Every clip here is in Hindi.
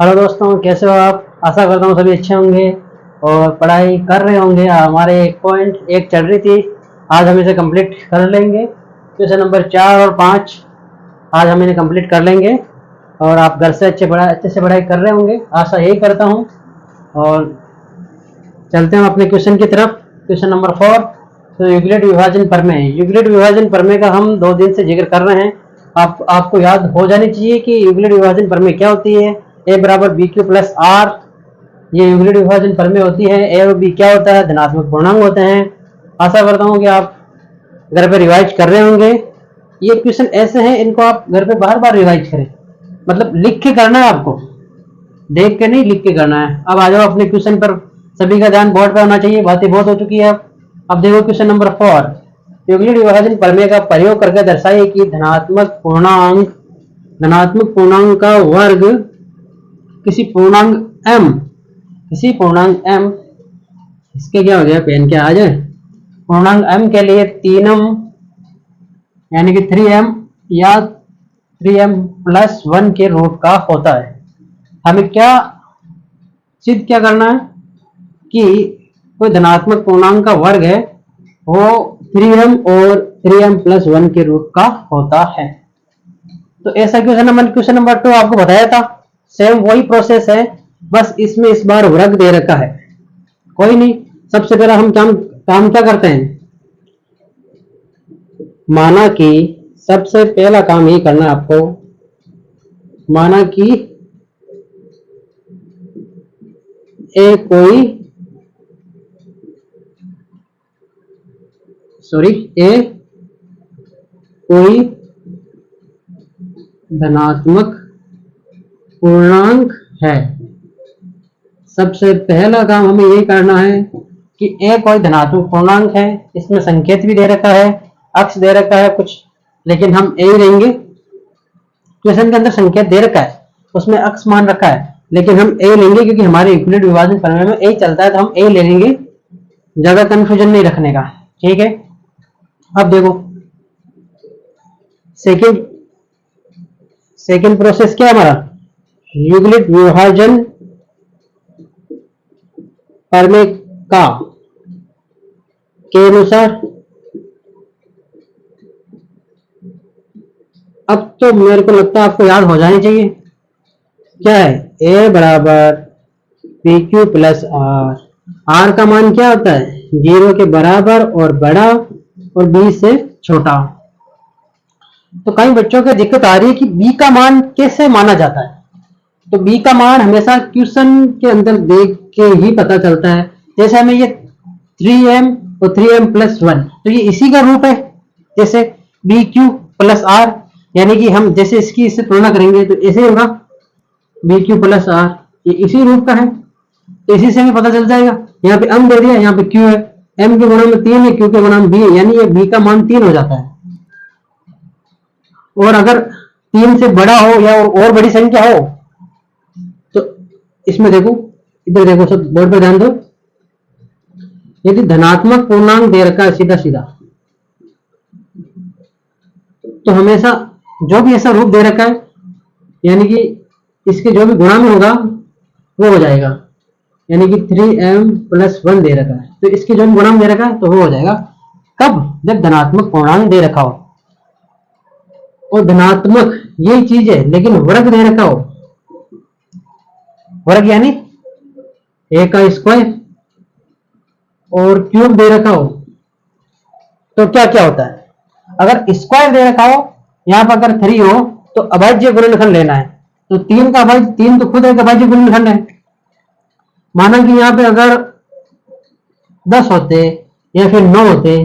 हेलो दोस्तों, कैसे हो आप? आशा करता हूँ सभी अच्छे होंगे और पढ़ाई कर रहे होंगे। हमारे एक पॉइंट एक चल रही थी, आज हम इसे कंप्लीट कर लेंगे। क्वेश्चन नंबर 4 और 5 आज हम इन्हें कंप्लीट कर लेंगे और आप घर से अच्छे से पढ़ाई कर रहे होंगे, आशा यही करता हूँ। और चलते हैं अपने क्वेश्चन की तरफ। क्वेश्चन नंबर 4, तो यूक्लिड विभाजन प्रमेय। यूक्लिड विभाजन प्रमेय का हम 2 दिन से जिक्र कर रहे हैं। आपको याद हो जानी चाहिए कि यूक्लिड विभाजन प्रमेय क्या होती है। ए बराबर बी क्यू प्लस आर, ये यूक्लिड विभाजन प्रमेय होती है। ए और बी क्या होता है? धनात्मक पूर्णांक होते हैं। आशा करता हूँ कि आप घर पे रिवाइज कर रहे होंगे। ये क्वेश्चन ऐसे हैं, इनको आप घर पे बार बार रिवाइज करें, मतलब लिख के करना है आपको, देख के नहीं, लिख के करना है। अब आ जाओ अपने क्वेश्चन पर। सभी का ध्यान बोर्ड पर होना चाहिए, बातें बहुत हो चुकी है। अब देखो क्वेश्चन नंबर 4, यूक्लिड विभाजन प्रमेय का प्रयोग करके दर्शाइए कि धनात्मक पूर्णांक का वर्ग किसी पूर्णांक m, इसके क्या हो गया, पेन क्या आ जाए, पूर्णांक m के लिए 3m यानी कि 3m या 3m प्लस 1 के रूप का होता है। हमें क्या सिद्ध क्या करना है कि कोई धनात्मक पूर्णांक का वर्ग है वो 3m और 3m प्लस 1 के रूप का होता है। तो ऐसा क्वेश्चन नंबर 2 आपको बताया था, सेम वही प्रोसेस है, बस इसमें इस बार वर्ग दे रखा है। कोई नहीं, सबसे पहला हम काम क्या करते हैं, माना कि सबसे पहला काम ये करना है आपको, माना कि ए कोई धनात्मक पूर्णांक है। सबसे पहला काम हमें ये करना है कि ए कोई धनात्मक पूर्णांक है। इसमें संकेत भी दे रखा है, अक्ष दे रखा है कुछ, लेकिन हम ए ही लेंगे। क्वेश्चन के अंदर संकेत दे रखा है, उसमें अक्ष मान रखा है, लेकिन हम ए लेंगे क्योंकि हमारे यूक्लिड विभाजन प्रमेय में ए चलता है, तो हम ए ले लेंगे, ज्यादा कंफ्यूजन नहीं रखने का। ठीक है, अब देखो सेकेंड प्रोसेस क्या है हमारा, यूक्लिड विभाजन प्रमेय का के अनुसार। अब तो मेरे को लगता है आपको याद हो जानी चाहिए, क्या है, ए बराबर p q plus r. R का मान क्या होता है, 0 के बराबर और बड़ा और बी से छोटा। तो कई बच्चों को दिक्कत आ रही है कि बी का मान कैसे माना जाता है। तो बी का मान हमेशा क्वेश्चन के अंदर देख के ही पता चलता है। जैसे हमें ये 3m और 3m प्लस 1, तो ये इसी का रूप है, जैसे बी क्यू प्लस आर, यानी कि हम जैसे इससे तुलना करेंगे तो ऐसे होगा, बी क्यू प्लस आर, ये इसी रूप का है, तो इसी से हमें पता चल जाएगा। यहाँ पे m दे दिया, यहाँ पे q है, m के गुणा में 3 है, q के गुणा में b है, यानी ये b का मान 3 हो जाता है। और अगर 3 से बड़ा हो या और बड़ी संख्या हो तो इसमें देखो, इधर देखो, सब बोर्ड पर ध्यान दो, यदि धनात्मक पूर्णांक दे रखा है सीधा सीधा, तो हमेशा जो भी ऐसा रूप दे रखा है, यानी कि इसके जो भी गुणा में होगा वो हो जाएगा, यानी कि 3m प्लस 1 दे रखा है, तो इसके जो भी गुणा में दे रखा है तो वो हो जाएगा। कब? जब धनात्मक पूर्णांक दे रखा हो, और धनात्मक यही चीज है, लेकिन वर्ग दे रखा हो, वर्ग यानी ए का स्क्वायर और क्यूब दे रखा हो, तो क्या क्या होता है, अगर स्क्वायर दे रखा हो, यहाँ पर अगर 3 हो तो अभाज्य गुणनखंड लेना है। तो 3 का अभाज्य, 3 तो खुद एक अभाज्य गुणनखंड है। माना कि यहाँ पे अगर 10 होते या फिर 9 होते,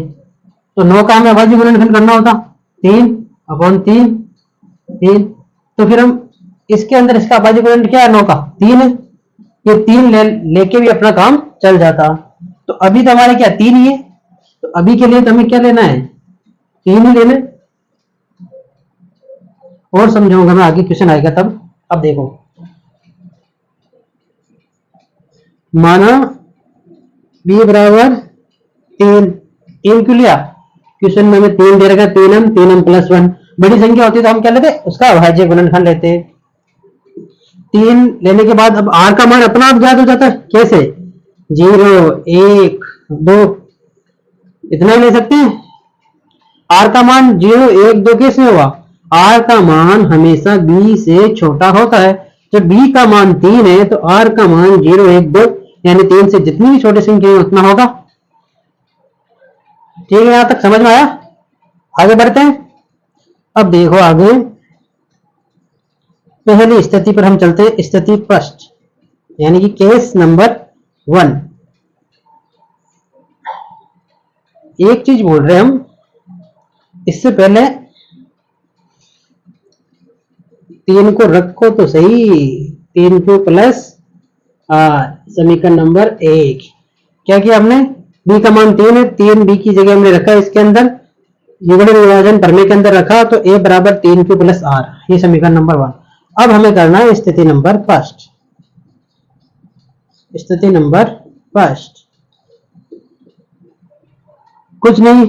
तो 9 का हमें अभाज्य गुणनखंड करना होता 3/3। तो फिर हम इसके अंदर इसका अभाज्य गुणनखंड क्या है, 9 का 3 है, ये 3 लेके भी अपना काम चल जाता। तो अभी तो हमारे क्या 3 ही है, तो अभी के लिए तो हमें क्या लेना है, 3 ही लेना है। और समझाऊंगा मैं, आगे क्वेश्चन आएगा तब। अब देखो, माना b बराबर 3 क्यों लिया, क्वेश्चन में हमें 3 दे रखा है, 3m प्लस 1, बड़ी संख्या होती है तो हम क्या लेते, उसका अभाज्य गुणनखंड लेते। 3 लेने के बाद अब r का मान अपना आप ज्ञात हो जाता है। कैसे? 0 1 2 इतना ही ले सकते हैं। r का मान 0 1 2 कैसे होगा? r का मान हमेशा b से छोटा होता है। जब b का मान 3 है तो r का मान 0 1 2 यानी 3 से जितनी भी छोटी संख्या है उतना होगा। ठीक है, यहां तक समझ में आया? आगे बढ़ते हैं। अब देखो आगे पहली स्थिति पर हम चलते हैं, स्थिति फर्स्ट यानी कि केस नंबर 1। एक चीज बोल रहे हैं हम, इससे पहले 3 को रखो तो सही। 3 क्यू प्लस समीकरण नंबर 1। क्या किया हमने? b का मान 3 है, 3 b की जगह हमने रखा इसके अंदर, युगल विभाजन प्रमेय के अंदर रखा तो a बराबर 3 क्यू प्लस r, ये समीकरण नंबर 1। अब हमें करना है स्थिति नंबर फर्स्ट। स्थिति नंबर फर्स्ट कुछ नहीं,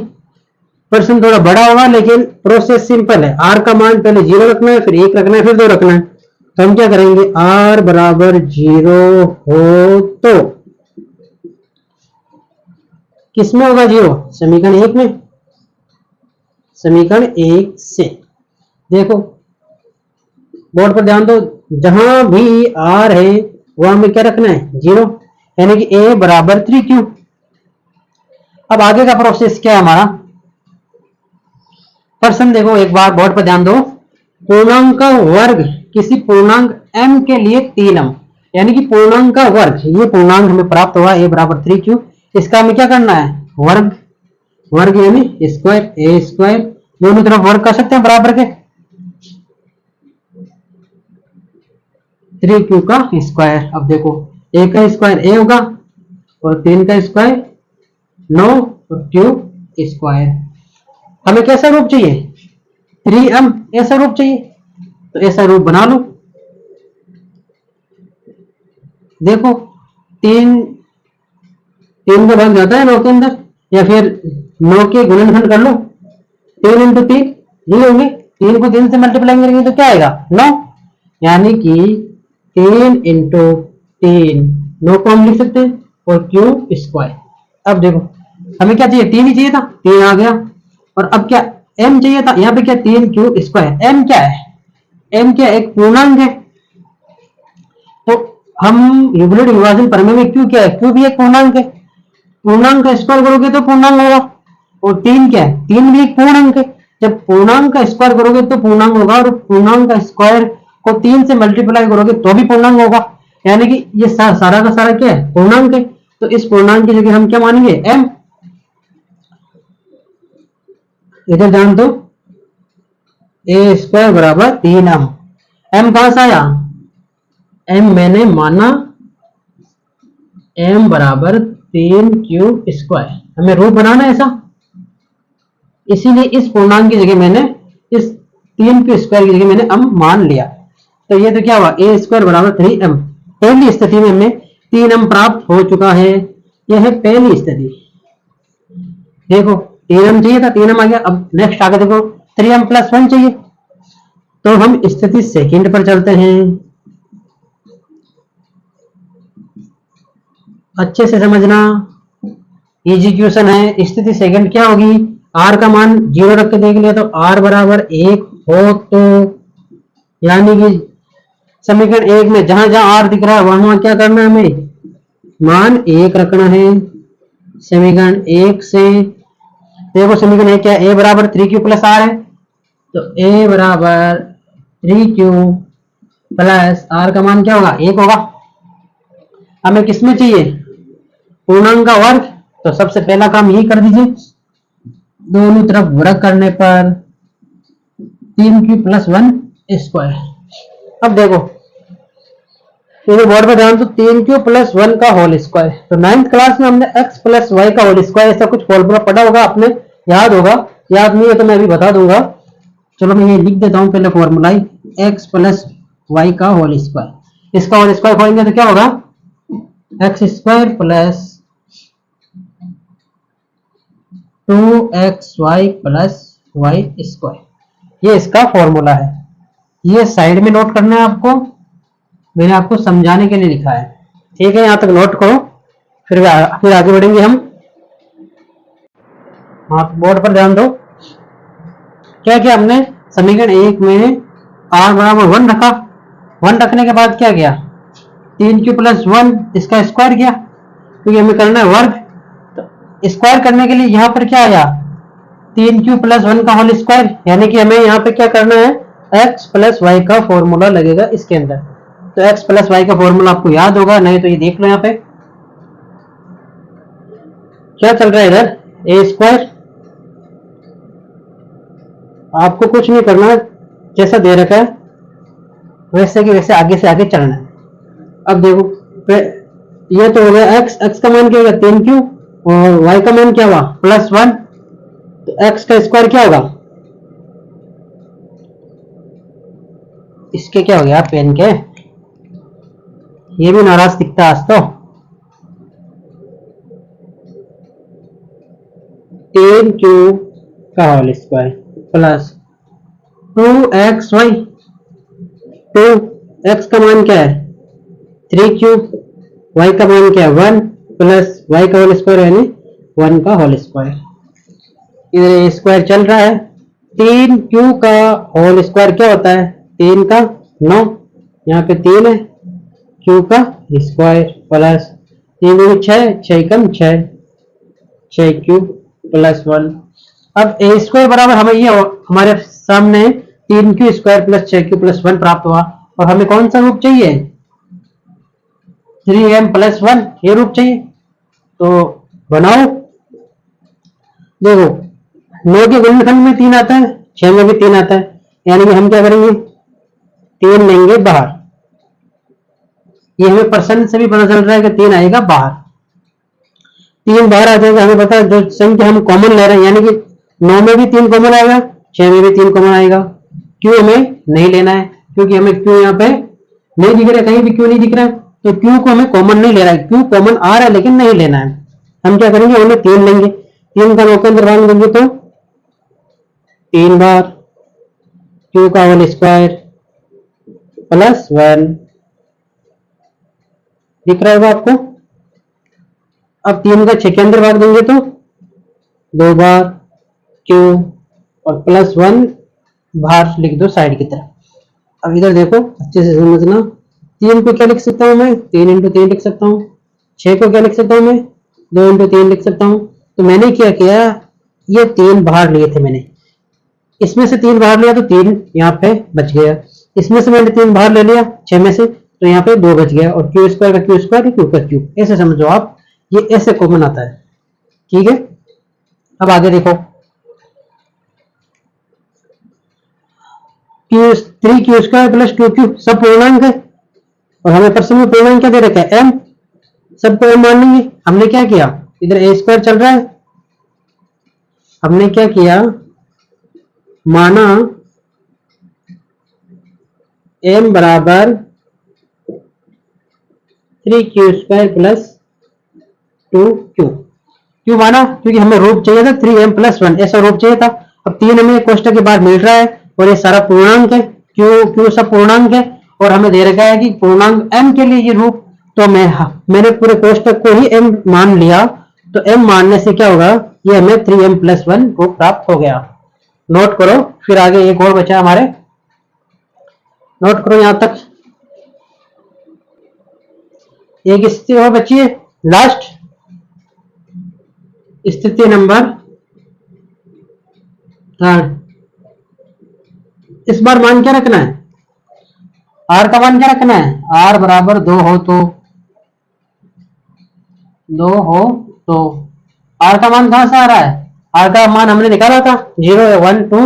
प्रश्न थोड़ा बड़ा होगा लेकिन प्रोसेस सिंपल है। r का मान पहले 0 रखना है, फिर 1 रखना है, फिर 2 रखना है। तो हम क्या करेंगे? r बराबर 0 हो तो किसमें होगा 0? समीकरण 1 में। समीकरण 1 से देखो, बोर्ड पर ध्यान दो, जहां भी r है वहां में क्या रखना है? 0, यानी कि a बराबर 3q। अब आगे का प्रोसेस क्या है हमारा? प्रश्न देखो एक बार, बोर्ड पर ध्यान दो। पूर्णांक का वर्ग किसी पूर्णांक m के लिए 3m, यानी कि पूर्णांक का वर्ग, ये पूर्णांक हमें प्राप्त हुआ a बराबर 3q। इसका हमें क्या करना है? वर्ग। वर्ग यानी स्क्वायर, a स्क्वायर, दोनों तरफ वर्ग कर सकते हैं बराबर के। 3q का स्क्वायर। अब देखो a का स्क्वायर a होगा और 3 का स्क्वायर 9 और q स्क्वायर। हमें कैसा रूप चाहिए? 3m, ऐसा रूप चाहिए तो ऐसा रूप बना लो। देखो 3 का भाग जाता है 9 के अंदर, या फिर 9 के गुणनखंड कर लो। 3 इंटू 3 ये होंगे, 3 को 3 से मल्टीप्लाई करेंगे तो क्या आएगा? 9, यानी कि 3 इंटू 3, 9 को हम लिख सकते हैं, और क्यू स्क्वायर। अब देखो हमें क्या चाहिए? 3 ही चाहिए था, 3 आ गया। और अब क्या m चाहिए था? यहाँ पे क्या? 3q square. m क्या है? m क्या? एक पूर्णांक है। तो हम युगल विभाजन प्रमेय में q क्या है? q भी एक पूर्णांक है। पूर्णांक का स्क्वायर करोगे तो पूर्णांक होगा, और 3 क्या है? 3 भी एक पूर्णांक है। जब पूर्णांक का स्क्वायर करोगे तो पूर्णांक होगा, और पूर्णांक का स्क्वायर को 3 से मल्टीप्लाई करोगे तो भी पूर्णांक होगा, यानी कि ये सारा का सारा क्या है? पूर्णांक है। तो इस पूर्णांक की जगह हम क्या मानेंगे? m। इधर जान दो, a स्क्वायर बराबर 3m। m कहां से आया? m मैंने माना m बराबर 3q स्क्वायर। हमें रूप बनाना है ऐसा, इसीलिए इस पूर्णांक की जगह मैंने इस 3q स्क्वायर की जगह मैंने m मान लिया। तो ये तो क्या हुआ? a स्क्वायर बराबर 3m। पहली स्थिति में हमने 3m प्राप्त हो चुका है। यह है पहली स्थिति। देखो 3m चाहिए था, 3m आ गया। अब नेक्स्ट आगे देखो 3m प्लस 1 चाहिए, तो हम स्थिति सेकंड पर चलते हैं। अच्छे से समझना, इजी क्वेश्चन है। स्थिति सेकंड क्या होगी? r का मान 0 रख के देख लिया तो r बराबर 1 हो तो, यानी कि समीकरण 1 में जहां जहां r दिख रहा है वहां क्या करना है? हमें मान 1 रखना है। समीकरण 1 से देखो, समीकरण 1 क्या है? a बराबर 3q प्लस r है, तो a बराबर 3q प्लस r का मान क्या होगा? 1 होगा। हमें किसमें चाहिए? पूर्णांक का वर्ग। तो सबसे पहला काम यही कर दीजिए, दोनों तरफ वर्ग करने पर 3q प्लस 1 स्क्वायर। अब देखो मेरे बोर्ड पर ध्यान, तो 3q प्लस 1 का होल स्क्वायर। तो 9th क्लास में हमने x प्लस वाई का होल स्क्वायर ऐसा कुछ फॉर्मूला पढ़ा होगा, आपने याद होगा। याद नहीं है तो मैं अभी बता दूंगा। चलो मैं ये लिख देता हूं पहले फॉर्मूला, x प्लस वाई का होल स्क्वायर। इसका होल स्क्वायर खोलेंगे तो क्या होगा? X square plus 2xy plus y square, ये इसका फॉर्मूला है। ये साइड में नोट करना है आपको। मैंने आपको समझाने के लिए लिखा है। ठीक है, यहाँ तक नोट करो, फिर आगे बढ़ेंगे हम। आप बोर्ड पर ध्यान दो। क्या क्या हमने समीकरण 1 में r बराबर 1 रखा। 1 रखने के बाद क्या किया, 3q प्लस 1 इसका स्क्वायर किया, क्योंकि हमें करना है वर्ग। तो स्क्वायर करने के लिए यहाँ पर क्या आया, 3q प्लस 1 का होल स्क्वायर, यानी कि हमें यहाँ पे क्या करना है, x प्लस वाई का फॉर्मूला लगेगा इसके अंदर। तो x प्लस वाई का फॉर्मूला आपको याद होगा, नहीं तो ये देख लो। यहाँ पे क्या चल रहा है इधर, ए स्क्वायर। आपको कुछ नहीं करना, जैसा दे रखा है वैसे कि वैसे आगे से आगे चलना है। अब देखो, ये तो हो गया x का मान क्या होगा 3q, और y का मान क्या हुआ प्लस 1। तो x का स्क्वायर क्या होगा, इसके क्या हो गया पेन के, ये भी नाराज दिखता है आज तो। 3q का whole square plus 2xy, 2x का मान क्या है 3q, y का मान क्या है 1 प्लस y का होल स्क्वायर यानी 1 का होल स्क्वायर। इधर स्क्वायर चल रहा है। 3q का होल स्क्वायर क्या होता है, 3 का 9, यहाँ पे 3 है, q का स्क्वायर प्लस 3 में 6, 6 कम 6, 6q प्लस 1। अब ए स्क्वायर बराबर हमें ये हमारे सामने 3q square plus 6q plus 1 प्राप्त हुआ, और हमें कौन सा रूप चाहिए, 3m प्लस 1 ये रूप चाहिए। तो बनाओ, देखो 9 के गुणनखंड में 3 आता है, 6 में भी 3 आता है, यानी कि हम क्या करेंगे 3 लेंगे बाहर। ये हमें परसेंट से भी पता चल रहा है कि 3 आएगा बाहर, 3 बाहर आ जाएगा। हमें पता है जो संख्या हम कॉमन ले रहे हैं, यानी कि 9 में भी 3 कॉमन आएगा, 6 में भी 3 कॉमन आएगा। क्यों हमें नहीं लेना है, क्योंकि हमें क्यों यहाँ पे नहीं दिख रहा है, कहीं भी क्यों नहीं दिख रहा है, तो क्यों को हमें कॉमन नहीं ले रहा है, क्यों कॉमन आ रहा है लेकिन नहीं लेना है। हम क्या करेंगे, हमें 3 लेंगे, 3 का 9 के अंदर भाग देंगे तो 3 बार क्यू का होल स्क्वायर प्लस 1 दिख रहा होगा आपको। अब 3 का 6 के अंदर भाग देंगे तो 2 बार क्यू और प्लस 1 बाहर लिख दो साइड की तरफ। अब इधर देखो अच्छे से समझना, 3 को क्या लिख सकता हूं मैं, 3 इंटू 3 लिख सकता हूँ। 6 को क्या लिख सकता हूँ मैं, 2 इंटू 3 लिख सकता हूँ। तो मैंने क्या किया, ये 3 बाहर लिए थे मैंने, इसमें से 3 बाहर लिया तो 3 यहाँ पे बच गया, इसमें से मैंने 3 बाहर ले लिया 6 में से, तो यहाँ पे 2 बच गया, और क्यू स्क्वायर का क्यू स्क्वायर, क्यू का क्यू, ऐसे समझो आप, ये ऐसे कॉमन आता है। ठीक है, अब आगे देखो, three Q square plus 2q सब पूर्णांक है, और हमें प्रश्न में पूर्णांक क्या दे रखा है m, सबको m मान लेंगे। हमने क्या किया, इधर a स्क्वायर चल रहा है, हमने क्या किया, माना m बराबर 3q स्क्वायर प्लस 2q, क्यों माना, क्योंकि हमें रूप चाहिए था 3m प्लस 1, ऐसा रूप चाहिए था। अब 3 हमें कोष्टक के बाद मिल रहा है, और ये सारा पूर्णांक है, क्यों सब पूर्णांक है, और हमें दे रखा है कि पूर्णांक m के लिए ये रूप, तो मैंने पूरे कोष्टक को ही m मान लिया, तो m मानने से क्या होगा, ये हमें 3m प्लस 1 रूप प्राप्त हो गया। नोट करो, फिर आगे एक और बचा हमारे, नोट करो यहां तक। एक स्थिति और बची है, लास्ट स्थिति नंबर 3। इस बार मान क्या रखना है, r का मान क्या रखना है, r बराबर 2 हो तो r का मान कहां से आ रहा है, r का मान हमने निकाला था 0 1 2,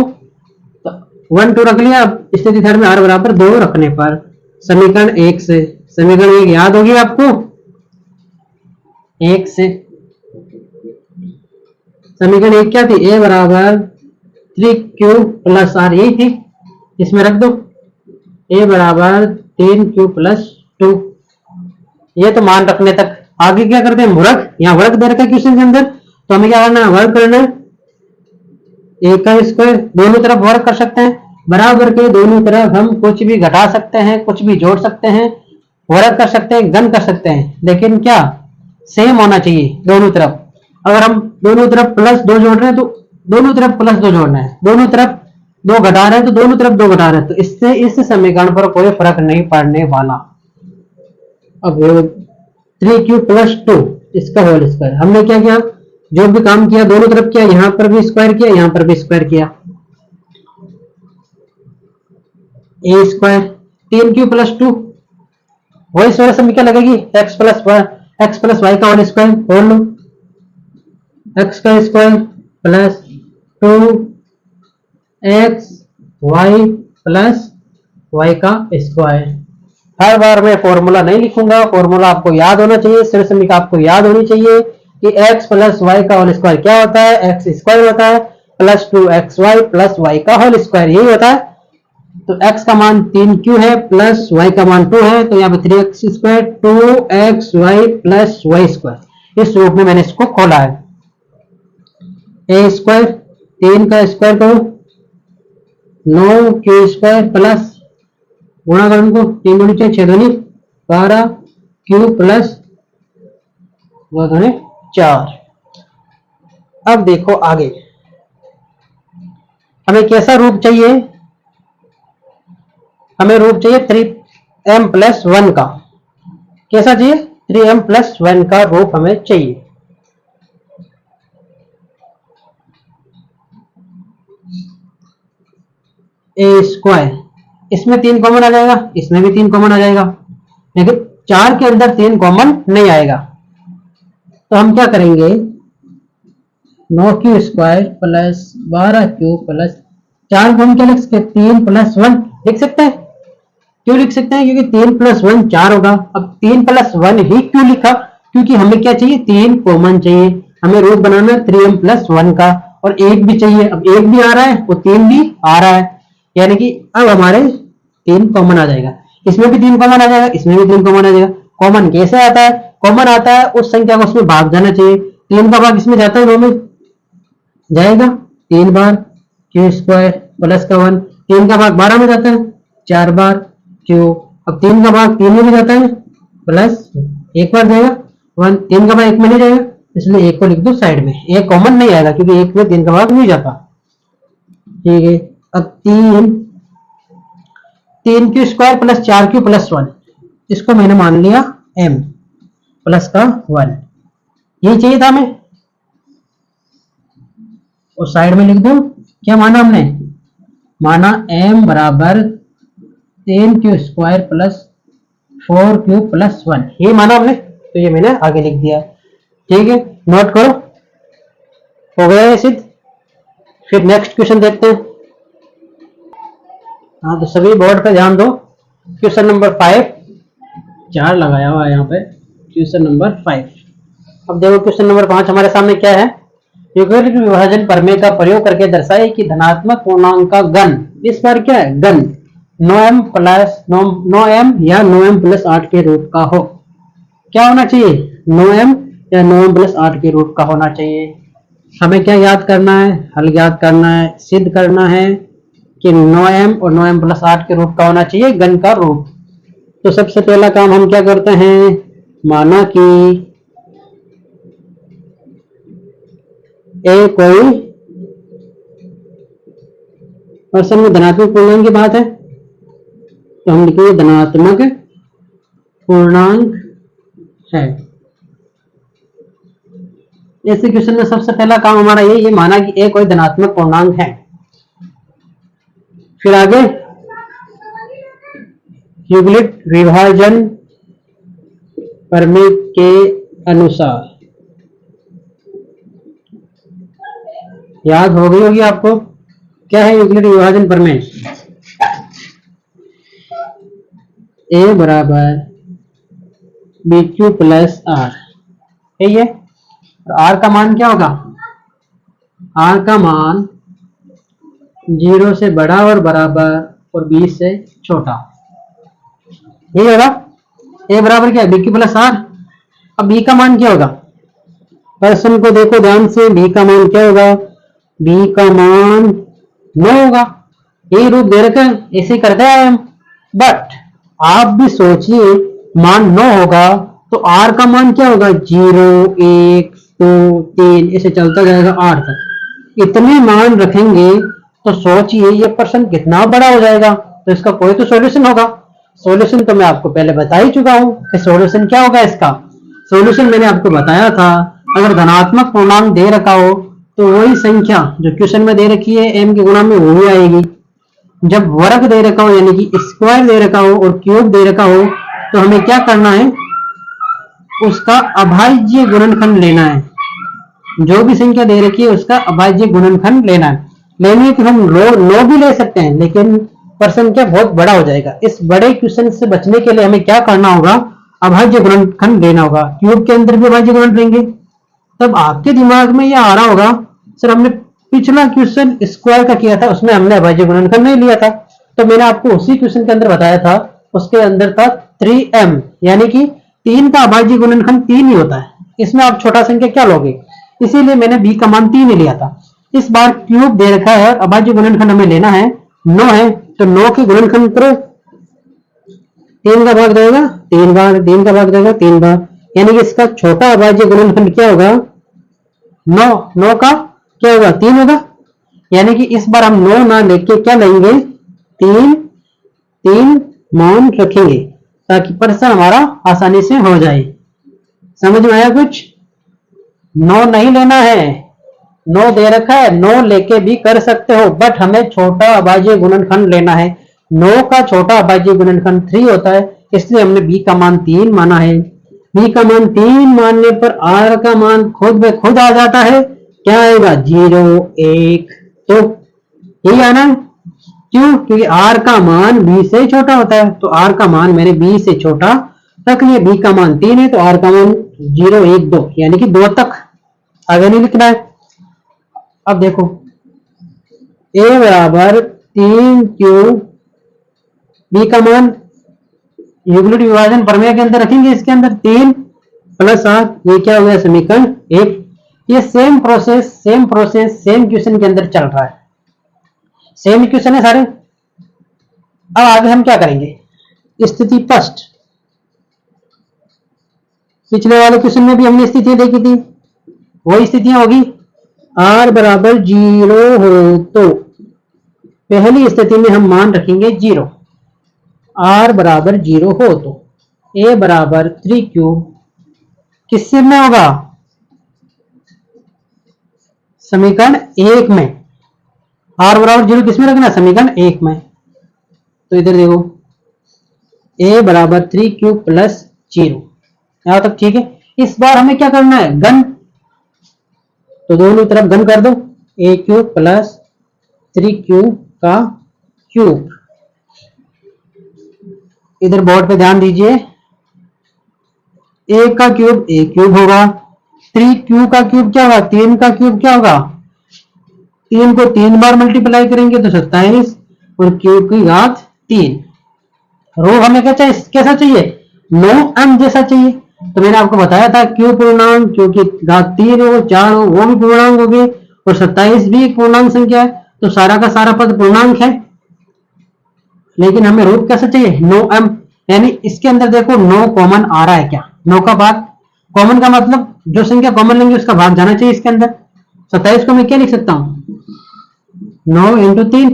1 2 रख लिया। स्थिति 3 में r बराबर 2 रखने पर समीकरण 1 से, समीकरण 1 याद होगी आपको, 1 से समीकरण 1 क्या थी, a बराबर 3q प्लस r, यही थी, इसमें रख दो a बराबर 3q प्लस 2। ये तो मान रखने तक, आगे क्या करते हैं वर्ग, यहाँ वर्ग दे रखा है क्वेश्चन के अंदर, तो हमें क्या करना है, वर्ग करना है, a का स्क्वायर, दोनों तरफ वर्ग कर सकते हैं, बराबर के दोनों तरफ हम कुछ भी घटा सकते हैं, कुछ भी जोड़ सकते हैं, वर्ग कर सकते हैं, गण कर सकते हैं, लेकिन क्या सेम होना चाहिए दोनों तरफ। अगर हम दोनों तरफ प्लस 2 जोड़ रहे हैं तो दोनों तरफ प्लस 2 जोड़ना है, दोनों तरफ 2 घटा रहे हैं तो दोनों तरफ 2 घटा रहे हैं, तो इससे इस समीकरण पर कोई फर्क नहीं पड़ने वाला। अब 3q प्लस 2 इसका होल स्क्वायर, हमने क्या किया, जो भी काम किया दोनों तरफ किया, यहां पर भी स्क्वायर किया, यहां पर भी स्क्वायर किया, ए स्क्वायर 3q प्लस 2 वही स्क्वायर से क्या लगेगी, x प्लस वाई का होल स्क्वायर, होल लो x का square plus 2x y plus y का स्क्वायर। हर बार मैं फॉर्मूला नहीं लिखूंगा, फॉर्मूला आपको याद होना चाहिए, समीकरण आपको याद होनी चाहिए कि x प्लस वाई का होल स्क्वायर क्या होता है, x स्क्वायर होता है प्लस 2xy प्लस वाई का होल स्क्वायर, यही होता है। तो x का मान 3q है प्लस y का मान 2 है, तो यहाँ पे 3x square 2xy plus y square, इस रूप में मैंने इसको खोला है। ए स्क्वायर 3 का स्क्वायर करो 9q स्क्वायर प्लस गुणा करो उनको, 3 दूनी 6 दूनी 12 q प्लस 2 दूनी 4। अब देखो आगे हमें कैसा रूप चाहिए, हमें रूप चाहिए 3m प्लस 1 का, कैसा चाहिए 3m प्लस 1 का रूप हमें चाहिए। ए स्क्वायर, इसमें 3 कॉमन आ जाएगा, इसमें भी 3 कॉमन आ जाएगा, लेकिन 4 के अंदर 3 कॉमन नहीं आएगा, तो हम क्या करेंगे 9q square plus 12q plus 4 को हम क्या लिख सकते हैं 3 प्लस 1 लिख सकते हैं। क्यों लिख सकते हैं, क्योंकि 3 प्लस 1 4 होगा। अब 3 प्लस 1 ही क्यों लिखा, क्योंकि हमें क्या चाहिए 3 कॉमन चाहिए, हमें रूप बनाना है 3m प्लस 1 का, और 1 भी चाहिए, अब 1 भी आ रहा है और 3 भी आ रहा है, यानी कि अब हमारे 3 कॉमन आ जाएगा, इसमें भी 3 कॉमन आ जाएगा, इसमें भी 3 कॉमन आ जाएगा। कॉमन कैसे आता है, कॉमन आता है उस संख्या को उसमें भाग जाना चाहिए, 3 का भाग इसमें जाता है, 2 में जाएगा 3 बार q स्क्वायर प्लस का 1, 3 का भाग 12 में जाता है 4 बार q, अब 3 का भाग 3 में भी जाता है प्लस 1 बार जाएगा 1, 3 का भाग 1 में नहीं जाएगा, इसलिए 1 को लिख दो साइड में, 1 कॉमन नहीं आएगा क्योंकि 1 में 3 का भाग नहीं जाता। ठीक है, अब 3q square plus 4q plus 1, इसको मैंने मान लिया m प्लस का 1, यही चाहिए था हमें, और साइड में लिख दो क्या माना हमने, माना m बराबर 3q square plus 4q plus 1, ये माना हमने, तो ये मैंने आगे लिख दिया। ठीक है, नोट करो, हो गया है सिद्ध। फिर नेक्स्ट क्वेश्चन देखते हैं। हाँ, तो सभी बोर्ड पे ध्यान दो, क्वेश्चन नंबर 5 4 लगाया हुआ है यहाँ पे, क्वेश्चन नंबर 5। अब देखो क्वेश्चन नंबर 5 हमारे सामने क्या है, युगलिक विभाजन प्रमेय का प्रयोग करके दर्शाए कि धनात्मक पूर्णांक का घन, इस बार क्या है घन 9m या 9m प्लस 8 के रूप का हो। क्या होना चाहिए 9m या 9m प्लस 8 के रूप का होना चाहिए। हमें क्या याद करना है, हल याद करना है, सिद्ध करना है कि 9m और 9m प्लस 8 के रूप का होना चाहिए घन का रूप। तो सबसे पहला काम हम क्या करते हैं, माना कि ए कोई पर्सन में धनात्मक पूर्णांक की बात है, तो हम लिखेंगे धनात्मक पूर्णांक है। ऐसे क्वेश्चन में सबसे पहला काम हमारा ये माना कि ए कोई धनात्मक पूर्णांक है। फिर आगे युगलिक विभाजन प्रमेय के अनुसार, याद हो गई होगी आपको, क्या है युगलिक विभाजन प्रमेय, ए बराबर बी क्यू प्लस आर, यही है। और आर का मान क्या होगा, आर का मान 0 से बड़ा और बराबर और 20 से छोटा, यही होगा। ए बराबर क्या है बी क्यू प्लस आर। अब बी का मान क्या होगा, प्रश्न को देखो ध्यान से, बी का मान क्या होगा, बी का मान 9 होगा। यही रूप दे रखा है, ऐसे करते हैं हम। बट आप भी सोचिए मान 9 होगा तो r का मान क्या होगा, 0 1 2 3 ऐसे चलता जाएगा 8 तक। इतने मान रखेंगे तो सोचिए ये पर्सन कितना बड़ा हो जाएगा, तो इसका कोई तो सॉल्यूशन होगा। सॉल्यूशन तो मैं आपको पहले बता ही चुका हूं कि सॉल्यूशन क्या होगा इसका। सॉल्यूशन मैंने आपको बताया था, अगर धनात्मक पूर्णांक दे रखा हो तो वही संख्या जो क्वेश्चन में दे रखी है m की गुणा में वही आएगी। जब वर्ग दे रखा हो यानी कि स्क्वायर दे रखा हो और क्यूब दे रखा हो तो हमें क्या करना है, उसका अभाज्य गुणनखंड लेना है। जो भी संख्या दे रखी है उसका अभाज्य गुणनखंड लेना है। लेने के हम नो भी ले सकते हैं, लेकिन पर संख्या बहुत बड़ा हो जाएगा। इस बड़े क्वेश्चन से बचने के लिए हमें क्या करना होगा, अभाज्य गुणनखंड लेना होगा। क्यूब के अंदर भी अभाज्य गुणन लेंगे। तब आपके दिमाग में यह आ रहा होगा, सर हमने पिछला क्वेश्चन स्क्वायर का किया था, उसमें हमने अभाज्य गुणनखंड नहीं लिया था। तो मैंने आपको उसी क्वेश्चन के अंदर बताया था, उसके अंदर था 3m, यानी कि 3 का अभाज्य गुणनखंड 3 ही होता है। इसमें आप छोटा संख्या क्या लोगे, इसीलिए मैंने b का मान 3 ही लिया था। इस बार क्यूब दे रखा है, अभाज्य गुणनखंड हमें लेना है 9 है, तो 9 के गुणनखंड करो, 3 का भाग देगा 3 बार, 3 का भाग देगा 3 बार, यानी कि इसका छोटा अभाज्य गुणनखंड क्या होगा, 9। 9 का क्या होगा, 3 होगा। यानी कि इस बार हम 9 ना लेके क्या लेंगे, 3 मान रखेंगे ताकि प्रश्न हमारा आसानी से हो जाए। समझ में आया कुछ? 9 नहीं लेना है, 9 दे रखा है, 9 लेके भी कर सकते हो, बट हमें छोटा अभाज्य गुणनखंड लेना है। 9 का छोटा अभाज्य गुणनखंड 3 होता है, इसलिए हमने b का मान 3 माना है। b का मान 3 मानने पर r का मान खुद ब खुद आ जाता है। क्या आएगा, 0 1, तो यही आना है। क्यों, क्योंकि r का मान b से छोटा होता है, तो r का मान मैंने b से छोटा रख लिया। b का मान 3 है तो r का मान 0 1 2 यानी कि 2 तक, आगे नहीं लिखना है। अब देखो a बराबर 3 क्यूब, b का मान यूक्लिड विभाजन प्रमेय के अंदर रखेंगे, इसके अंदर 3 + 8, ये क्या हो गया, समीकरण 1। ये सेम प्रोसेस सेम क्वेश्चन के अंदर चल रहा है, सेम क्वेश्चन है सारे। अब आगे हम क्या करेंगे, स्थिति फर्स्ट, पिछले वाले क्वेश्चन में भी हमने स्थितियां देखी थी, वही स्थितियां होगी। r बराबर 0 हो तो पहली स्थिति में हम मान रखेंगे 0, r बराबर 0 हो तो a बराबर 3 क्यूब किससे में होगा, समीकरण 1 में। r बराबर 0 किस में रखना, समीकरण 1 में। तो इधर देखो a बराबर 3 क्यूब प्लस 0, यहां तक ठीक है। इस बार हमें क्या करना है, घन, तो दोनों तरफ घन कर दो, a क्यूब प्लस 3 क्यूब का क्यूब। इधर बोर्ड पे ध्यान दीजिए, a का क्यूब a क्यूब होगा, 3 क्यूब का क्यूब क्या होगा, 3 का क्यूब क्या होगा, 3 को 3 बार मल्टीप्लाई करेंगे तो 27, और क्यूब की घात 3। रो हमें कैसा चाहिए, 9m जैसा चाहिए। तो मैंने आपको बताया था क्यू पूर्णांक, क्योंकि घात 3 हो 4 हो वो भी पूर्णांक हो गए, और 27 भी एक पूर्णांक संख्या है, तो सारा का सारा पद पूर्णांक है। लेकिन हमें रूप कैसा चाहिए, 9m, यानी इसके अंदर देखो 9 कॉमन आ रहा है क्या, 9 का भाग कॉमन का मतलब जो संख्या कॉमन लेंगे उसका भाग जाना चाहिए इसके अंदर। 27 को मैं क्या लिख सकता हूं, 9 × 3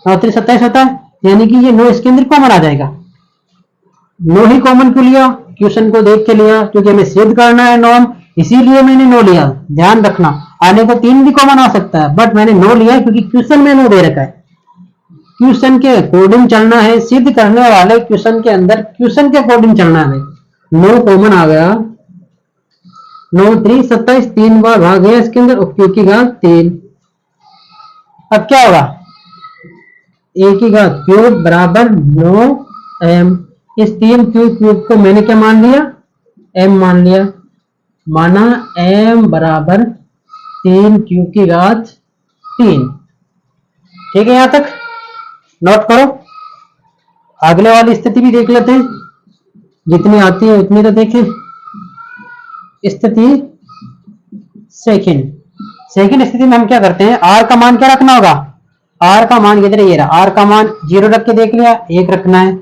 और 3 27 होता है, यानी कि ये 9 इसके अंदर कॉमन आ जाएगा। 9 ही कॉमन क्यों लिया, क्वेश्चन को देख के लिया, क्योंकि हमें सिद्ध करना है 9, इसीलिए मैंने 9 लिया। ध्यान रखना, आने को 3 भी कॉमन आ सकता है, बट मैंने 9 लिया क्योंकि क्वेश्चन में 9 दे रखा है। क्वेश्चन के अकॉर्डिंग चलना है, सिद्ध करने वाले क्वेश्चन के अंदर क्वेश्चन के अकॉर्डिंग चलना है। 9 कॉमन आ गया, 9 3 27, 3 बार भाग गया इसके अंदर, और क्यू की घात 3। अब क्या होगा, a की घात क्यूब बराबर 9m। इस 3 क्यूब को मैंने क्या मान लिया, m मान लिया, माना m बराबर 3 क्यूब की घात 3। ठीक है, यहां तक नोट करो। अगले वाली स्थिति भी देख लेते हैं, जितनी आती है उतनी तो देखें। स्थिति सेकंड स्थिति में हम क्या करते हैं, r का मान क्या रखना होगा, r का मान किधर, ये रहा, r का मान 0 रख के देख लिया, 1 रखना है।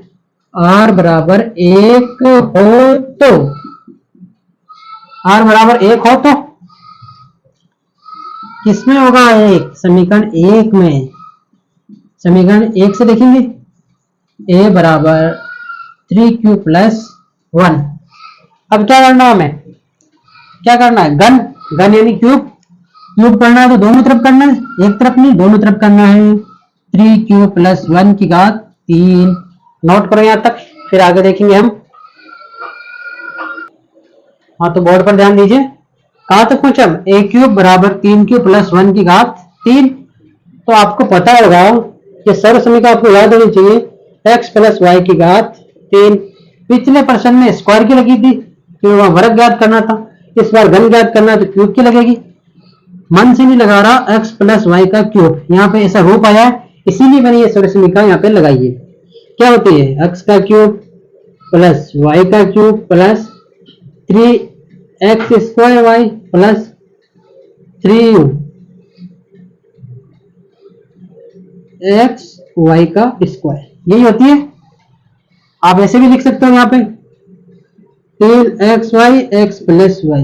आर बराबर एक हो तो, आर बराबर एक हो तो किसमें होगा एक? समीकरण एक में। समीकरण एक से देखेंगे, ए बराबर 3q प्लस 1। अब क्या करना है हमें? क्या करना है? घन, घन यानी क्यूब। क्यूब करना है तो दोनों तरफ करना है, एक तरफ नहीं दोनों तरफ करना है। 3q प्लस 1 की घात 3। नोट करो यहां तक, फिर आगे देखेंगे हम। हाँ तो बोर्ड पर ध्यान दीजिए, कहां तक पहुंचे हम? ए क्यूब बराबर 3q प्लस 1 की घात 3। तो आपको पता होगा कि सर्व समीकरण आपको याद होनी चाहिए, x प्लस वाई की घात 3। पिछले प्रश्न में स्क्वायर की लगी थी क्योंकि वहां वर्ग ज्ञात करना था, इस बार घन ज्ञात करना है तो क्यूब की लगेगी। मन से नहीं लगा रहा, x प्लस वाई का क्यूब, यहाँ पे ऐसा रूप आया है इसीलिए मैंने ये सर्व समीकरण यहाँ पे लगाई है। क्या होती है? x का क्यूब प्लस वाई का cube plus 3x square y plus 3u x y का स्क्वायर, यही होती है। आप ऐसे भी लिख सकते हो यहाँ पे 3x Y x plus Y,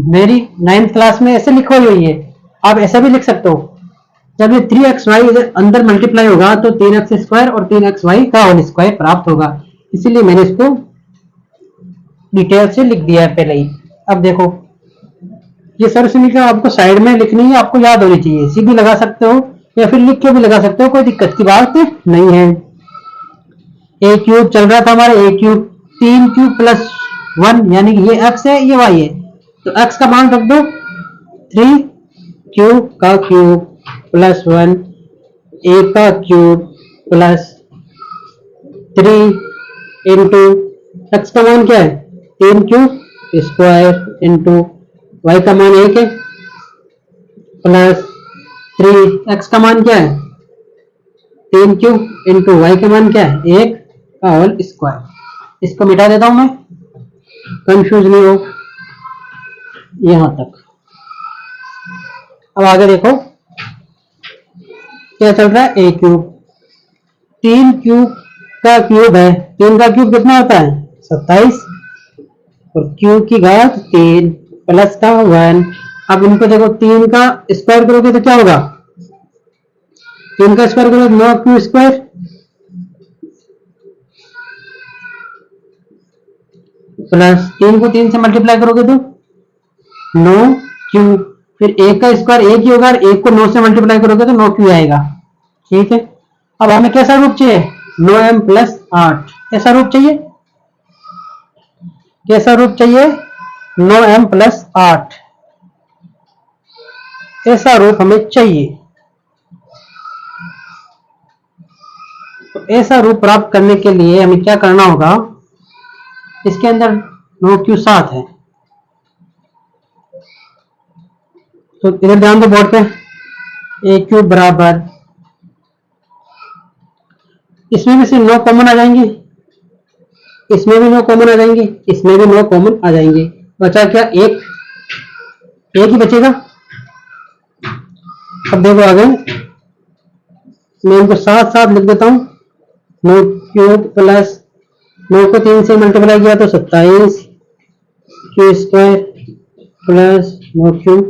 मेरी 9th क्लास में ऐसे लिखी हुई है, आप ऐसा भी लिख सकते हो। जब ये 3xy इधर अंदर मल्टीप्लाई होगा तो 3x स्क्वायर और 3xy का होल स्क्वायर प्राप्त होगा, इसीलिए मैंने इसको डिटेल से लिख दिया है पहले ही। अब देखो ये सर्व समीकरण आपको साइड में लिखनी है, आपको याद होनी चाहिए, सीधी लगा सकते हो या फिर लिख के भी लगा सकते हो, कोई दिक्कत की बात नहीं है। ए क्यूब चल रहा था हमारे, ए क्यूब 3q प्लस 1 यानी कि ये x है ये y है, तो x का मान रख दो 3q का क्यूब प्लस 1 a का क्यूब प्लस 3 इंटू x का मान क्या है 3q स्क्वायर इंटू y का मान 1 है प्लस 3x का मान क्या है 3q इंटू y का मान क्या है 1 का होल स्क्वायर। इसको मिटा देता हूं मैं, कंफ्यूज नहीं हो यहां तक। अब आगे देखो क्या चल रहा है, ए क्यूब 3q का क्यूब है, 3 का क्यूब कितना होता है 27 और q की घात 3 प्लस का 1। अब इनको देखो 3 का स्क्वायर करोगे तो क्या होगा, 3 का स्क्वायर करोगे 9q स्क्वायर प्लस 3 को 3 से मल्टीप्लाई करोगे तो 9q, फिर 1 का स्क्वायर 1 ही होगा और 1 को 9 से मल्टीप्लाई करोगे तो 9q आएगा। ठीक है, अब हमें कैसा रूप चाहिए 9m प्लस 8, ऐसा रूप चाहिए, कैसा रूप चाहिए 9m प्लस 8, ऐसा रूप हमें चाहिए। तो ऐसा रूप प्राप्त करने के लिए हमें क्या करना होगा, इसके अंदर 9q 7 है, तो इधर ध्यान दो बोर्ड पे, ए क्यूब बराबर, इसमें भी से 9 कॉमन आ जाएंगे, इसमें भी 9 कॉमन आ जाएंगे, इसमें भी 9 कॉमन आ जाएंगे, बचा क्या एक ही बचेगा। अब देखो आगे मैं इनको साथ साथ लिख देता हूं, 9 क्यूब प्लस 9 को 3 से मल्टीप्लाई किया तो 27 Q square plus 9 cube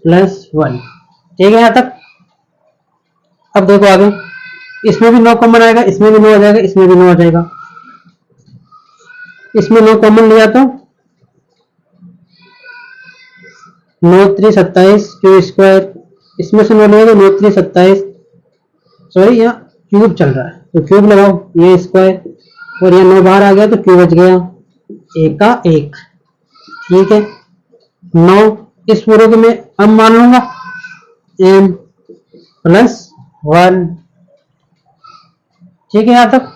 plus 1। ठीक है यहां तक। अब देखो आगे इसमें भी 9 कॉमन आएगा, इसमें भी 9 आ जाएगा, इसमें भी 9 आ जाएगा, इसमें 9 कॉमन लिया तो 9 3 27 क्यू स्क्वायर, इसमें से 9 लेंगे 9 3 27, सॉरी यहाँ क्यूब चल रहा है तो क्यूब लगाओ, ये स्क्वायर और यहाँ 9 बाहर आ गया तो क्यूब बच गया, एक का एक। ठीक है, 9 इस पूरे को मैं अब मान लूंगा m प्लस 1। ठीक है यहां तक।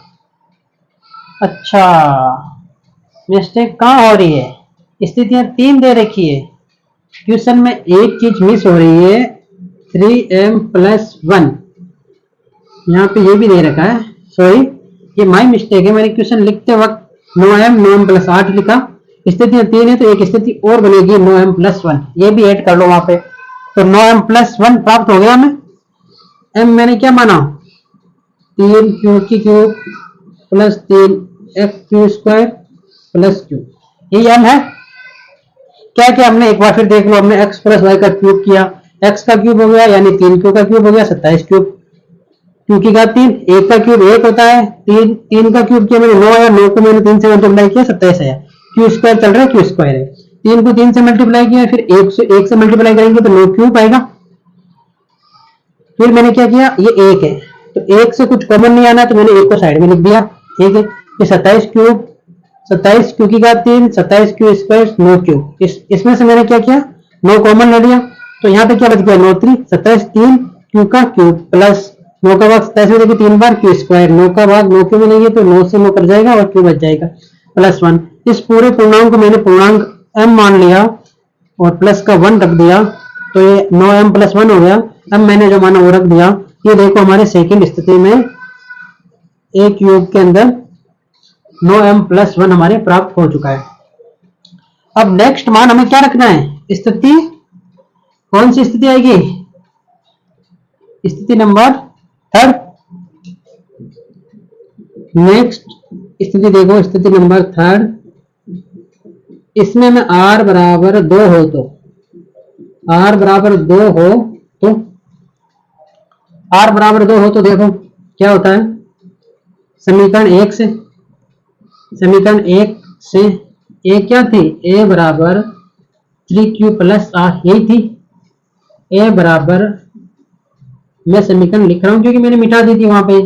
अच्छा मिस्टेक कहाँ हो रही है, स्थितियां 3 दे रखी है, क्वेश्चन में एक चीज मिस हो रही है 3m प्लस 1, यहाँ पे ये भी दे रखा है, सॉरी ये माई मिस्टेक है, मैंने क्वेश्चन लिखते वक्त 9m प्लस 8 लिखा, स्थितियां 3 है तो एक स्थिति और बनेगी 9m प्लस 1, ये भी ऐड कर लो वहां पे, तो 9m प्लस 1 प्राप्त हो गया हमें। m मैंने क्या माना 3q की cube plus 3x³ plus Q, ये m है। क्या क्या हमने एक बार फिर देख लो, हमने x प्लस वाई का क्यूब किया, x का क्यूब हो गया यानी 3q का क्यूब हो गया 27 क्यूब, क्यू की घात 3, 1 का क्यूब 1 होता है, 3 का क्यूब किया मैंने 9 आया, 9 को मैंने 3 से मल्टीप्लाई किया 27 आया, क्यू स्क्वायर चल रहा है, क्यू स्क्वायर है, 3 को 3 से मल्टीप्लाई किया, फिर 1 से मल्टीप्लाई करेंगे तो 9 क्यूब आएगा। फिर मैंने क्या किया, ये 1 है तो 1 से कुछ कॉमन नहीं आना तो मैंने 1 को साइड में लिख दिया, ठीक है। फिर 27 क्यूब, 27 क्यू की घात 3, 27 क्यू स्क्वायर 9 क्यूब, इसमें से मैंने क्या किया 9 कॉमन ले लिया, तो यहाँ पे क्या बच गया 9 3 27, 3 क्यू का क्यूब प्लस 9 का भाग 27 में देखिए 3 बार क्यू स्क्वायर, 9 का भाग 9 क्यू में नहीं है तो 9 से 9 कट जाएगा और क्यू बच जाएगा प्लस 1। इस पूरे पूर्णांक को मैंने पूर्णांक m मान लिया और प्लस का 1 रख दिया, तो ये 9m प्लस 1 हो गया। अब मैंने जो माना वो रख दिया, ये देखो हमारे सेकंड स्थिति में a क्यूब के अंदर 9m प्लस 1 हमारे प्राप्त हो चुका है। अब नेक्स्ट मान हमें क्या रखना है, स्थिति कौन सी स्थिति आएगी, स्थिति नंबर 3। नेक्स्ट स्थिति देखो, स्थिति नंबर 3, इसमें में r बराबर 2 हो तो, r बराबर 2 हो तो, r बराबर 2 हो तो देखो क्या होता है, समीकरण 1 से, समीकरण 1 से a क्या थी, a बराबर 3q प्लस r, यही थी। a बराबर, मैं समीकरण लिख रहा हूं क्योंकि मैंने मिटा दी थी वहां पे,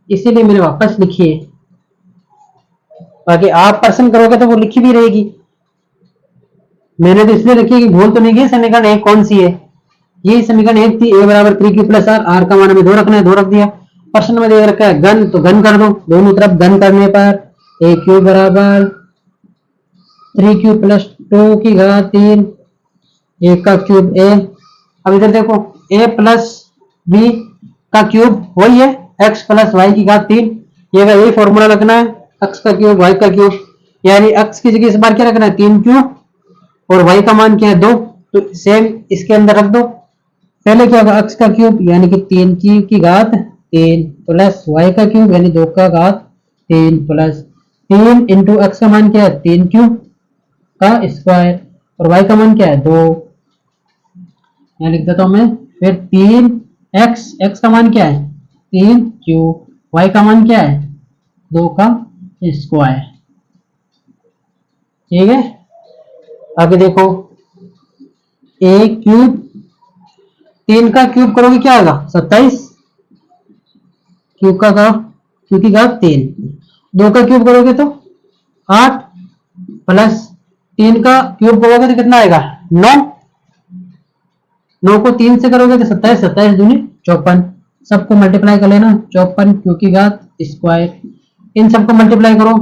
इसीलिए मैंने वापस लिखी है, बाकी आप पर्सन करोगे तो वो लिखी भी रहेगी। मैंने तो इसलिए रखी है कि भूल तो नहीं गई, समीकरण 1 कौन सी है, यही समीकरण 1 थी, a बराबर 3q प्लस r, r का मान हमें 2 रखना है, 2 रख दिया। पर्सन में दे रखा है घन, तो घन कर दो, दोनों तरफ घन करने पर a क्यूब बराबर 3q प्लस 2 की घात 3, a का क्यूब a। अब इधर देखो a प्लस b का क्यूब वही है x प्लस वाई की घात 3, ये यही फॉर्मूला रखना है, x का क्यूब y का क्यूब, यानी x की जगह इस बार क्या रखना है 3q और y का मान क्या है 2, तो सेम इसके अंदर रख दो। पहले क्या होगा x का क्यूब यानी कि 3q की घात 3 प्लस y का क्यूब यानी 2 का घात 3 प्लस 3 इंटू x का मान क्या है 3q का स्क्वायर और y का मान क्या है 2, यहाँ लिख देता हूं मैं, फिर 3x, x का मान क्या है 3q, y का मान क्या है 2 का स्क्वायर, ठीक है। आगे देखो a क्यूब, 3 का क्यूब करोगे क्या आएगा 27, क्यूब का क्यू की घात 3, 2 का क्यूब करोगे तो 8 प्लस 3 का क्यूब करोगे तो कितना आएगा 9, 9 को 3 से करोगे तो 27, 27 दूनी 54, सबको मल्टीप्लाई कर लेना, 54 क्यू की घात स्क्वायर, इन सबको मल्टीप्लाई करो,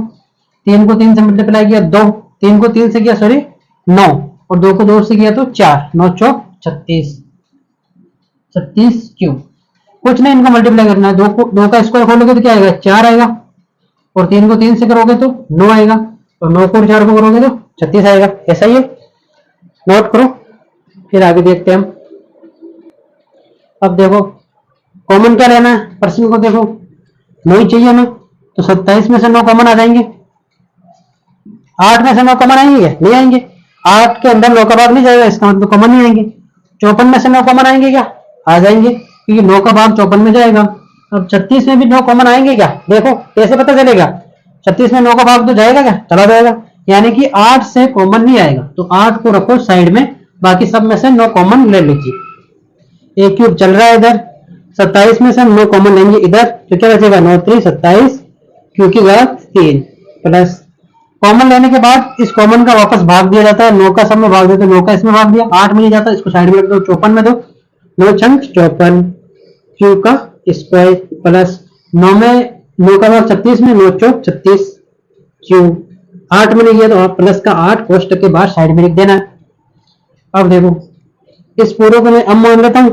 3 को 3 से मल्टीप्लाई किया 2, 3 को 3 से किया सॉरी 9 और 2 को 2 से किया तो 4, 9 चौक 36, 36 क्यूब। कुछ नहीं, इनको मल्टीप्लाई करना है, 2 का स्क्वायर खोलोगे तो क्या आएगा 4 आएगा और 3 को 3 से करोगे तो 9 आएगा और 9 को 4 को करोगे तो 36 आएगा, ऐसा ही है, नोट करो। फिर आगे देखते हैं हम। अब देखो कॉमन क्या लेना है, पर्सन को देखो 9 ही चाहिए हमें, तो 27 में से 9 कॉमन आ जाएंगे, 8 में से 9 कॉमन आएंगे क्या, नहीं आएंगे, 8 के अंदर 9 का भाग नहीं जाएगा, इसका मतलब कॉमन नहीं आएंगे। 54 में से 9 कॉमन आएंगे क्या, आ जाएंगे, क्योंकि 9 का भाग 54 में जाएगा। अब 36 में भी 9 कॉमन आएंगे क्या, देखो कैसे पता चलेगा, 36 में 9 का भाग तो जाएगा क्या, चला जाएगा, यानी कि 8 से कॉमन नहीं आएगा, तो 8 को रखो साइड में, बाकी सब में से 9 कॉमन ले लीजिए। a क्यूब चल रहा है इधर, 27 में से हम 9 कॉमन लेंगे इधर, तो क्या बचेगा 9 3 27 क्यू की घात 3 प्लस, कॉमन लेने के बाद इस कॉमन का वापस भाग दिया जाता है, 9 का सब में भाग देते, 9 का इसमें भाग दिया, 8 में नहीं जाता, इसको साइड में रख दो, 54 में दो, 9 छंक 54 क्यू का स्क्वायर प्लस 9 में 9 का भाग 36 में, 9 चौक 36 क्यू, 8 में नहीं गया तो प्लस का 8 कोष्टक के बाहर साइड में लिख देना है। अब देखो इस पूरे को मैं अब मान लेता हूं,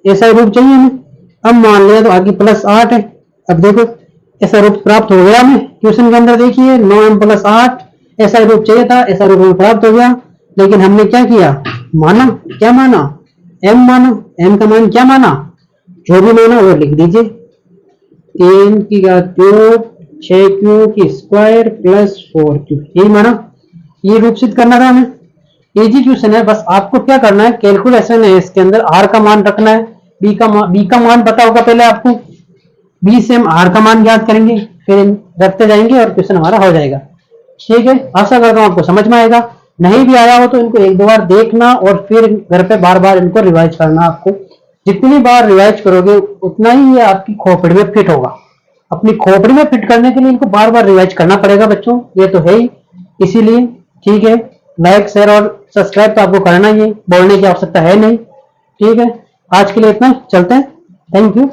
ऐसा रूप चाहिए हमें, अब मान लिया तो आगे प्लस 8 है। अब देखो ऐसा रूप प्राप्त हो गया हमें, क्वेश्चन के अंदर देखिए 9m प्लस 8 ऐसा रूप चाहिए था, ऐसा रूप हमें प्राप्त हो गया, लेकिन हमने क्या किया, माना, क्या माना, m माना, m का मान क्या माना, जो भी माना वो लिख दीजिए, 3 की घात क्यूब 6q की स्क्वायर प्लस 4q, यही माना, ये रूप सिद्ध करना था हमें। इजी क्वेश्चन है, बस आपको क्या करना है, कैलकुलेशन है इसके अंदर, आर का मान रखना है, बी का मान पता होगा पहले आपको, बी से हम आर का मान ज्ञात करेंगे, फिर रखते जाएंगे और क्वेश्चन हमारा हो जाएगा। ठीक है, आशा करता हूँ आपको समझ में आएगा। नहीं भी आया हो तो इनको एक दो बार देखना और फिर घर पे बार बार इनको रिवाइज करना। आपको जितनी बार रिवाइज करोगे उतना ही ये आपकी खोपड़ी में फिट होगा। अपनी खोपड़ी में फिट करने के लिए इनको बार बार रिवाइज करना पड़ेगा बच्चों, ये तो है ही, इसीलिए। ठीक है, लाइक शेयर और सब्सक्राइब तो आपको करना ही है, बोलने की आवश्यकता है नहीं। ठीक है, आज के लिए इतना, चलते हैं, थैंक यू।